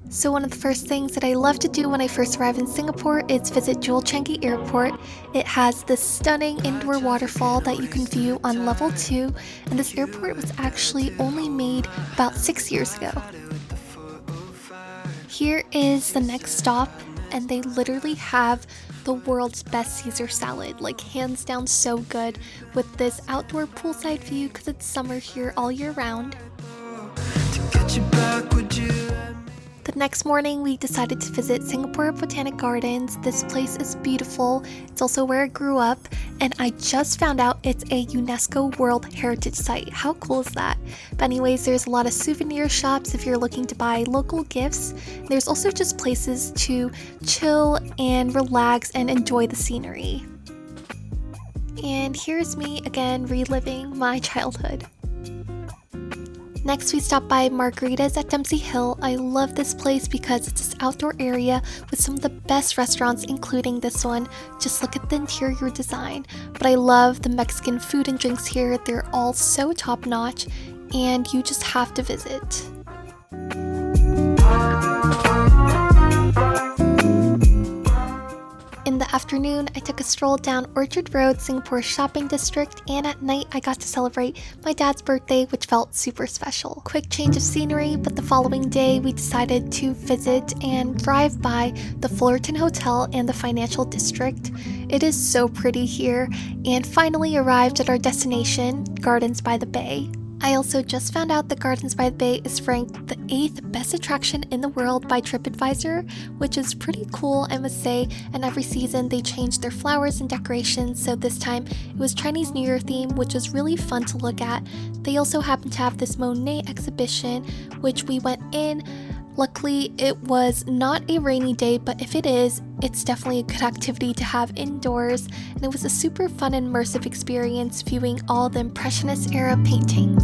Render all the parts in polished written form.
So one of the first things that I love to do when I first arrive in Singapore is visit Changi Airport. It has this stunning indoor waterfall that you can view on level 2, and this airport was actually only made about 6 years ago. Here is the next stop, and they literally have the world's best Caesar salad, like hands down so good, with this outdoor poolside view because it's summer here all year round. The next morning, we decided to visit Singapore Botanic Gardens. This place is beautiful. It's also where I grew up, and I just found out it's a UNESCO World Heritage Site. How cool is that? But anyways, there's a lot of souvenir shops if you're looking to buy local gifts. There's also just places to chill and relax and enjoy the scenery. And here's me again reliving my childhood. Next, we stopped by Margarita's at Dempsey Hill. I love this place because it's this outdoor area with some of the best restaurants, including this one. Just look at the interior design. But I love the Mexican food and drinks here. They're all so top-notch, and you just have to visit. In the afternoon, I took a stroll down Orchard Road, Singapore's shopping district, and at night I got to celebrate my dad's birthday, which felt super special. Quick change of scenery, but the following day we decided to visit and drive by the Fullerton Hotel and the financial district. It is so pretty here, and finally arrived at our destination, Gardens by the Bay. I also just found out that Gardens by the Bay is ranked the 8th best attraction in the world by TripAdvisor, which is pretty cool, I must say, and every season they change their flowers and decorations, so this time it was Chinese New Year theme, which was really fun to look at. They also happen to have this Monet exhibition, which we went in. Luckily, it was not a rainy day, but if it is, it's definitely a good activity to have indoors, and it was a super fun and immersive experience viewing all the Impressionist era paintings.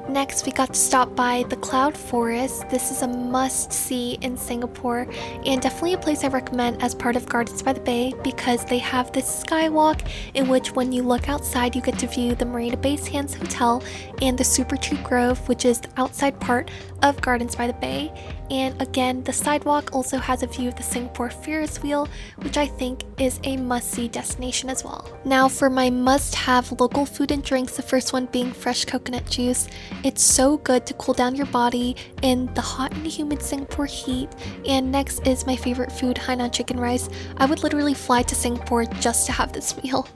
Next, we got to stop by the Cloud Forest. This is a must-see in Singapore, and definitely a place I recommend as part of Gardens by the Bay because they have this skywalk in which when you look outside, you get to view the Marina Bay Sands Hotel and the Super Tree Grove, which is the outside part of Gardens by the Bay. And again, the sidewalk also has a view of the Singapore Ferris wheel, which I think is a must-see destination as well. Now for my must-have local food and drinks, the first one being fresh coconut juice. It's so good to cool down your body in the hot and humid Singapore heat. And next is my favorite food, Hainan chicken rice. I would literally fly to Singapore just to have this meal.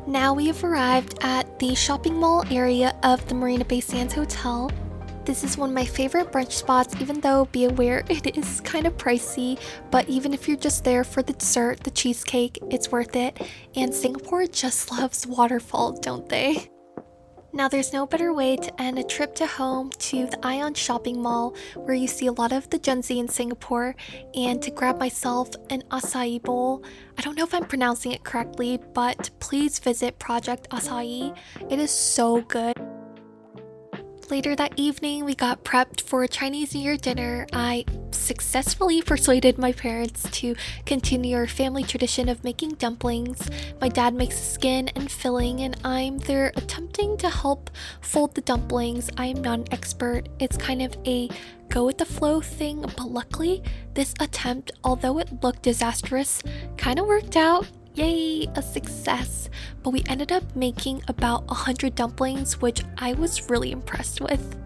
Now we have arrived at the shopping mall area of the Marina Bay Sands Hotel. This is one of my favorite brunch spots, even though be aware it is kind of pricey, but even if you're just there for the dessert, the cheesecake, it's worth it. And Singapore just loves waterfalls, don't they? Now there's no better way to end a trip to home to the Ion shopping mall where you see a lot of the Gen Z in Singapore, and to grab myself an acai bowl. I don't know if I'm pronouncing it correctly, but please visit Project Acai. It is so good. Later that evening, we got prepped for a Chinese New Year dinner. I successfully persuaded my parents to continue our family tradition of making dumplings. My dad makes the skin and filling, and I'm there attempting to help fold the dumplings. I am not an expert. It's kind of a go with the flow thing, but luckily, this attempt, although it looked disastrous, kind of worked out. Yay, a success. But we ended up making about 100 dumplings, which I was really impressed with.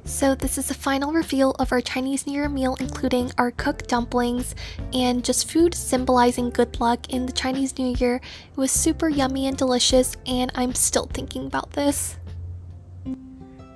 So this is the final reveal of our Chinese New Year meal, including our cooked dumplings and just food symbolizing good luck in the Chinese New Year. It was super yummy and delicious, and I'm still thinking about this.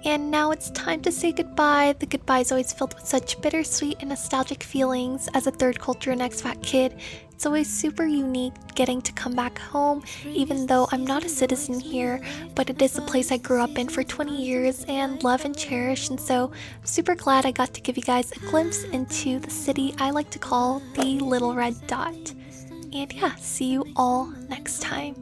And now it's time to say goodbye. The goodbye is always filled with such bittersweet and nostalgic feelings. As a third culture and expat kid, it's always super unique getting to come back home, even though I'm not a citizen here, but it is a place I grew up in for 20 years and love and cherish, and so I'm super glad I got to give you guys a glimpse into the city I like to call the Little Red Dot. And yeah, see you all next time.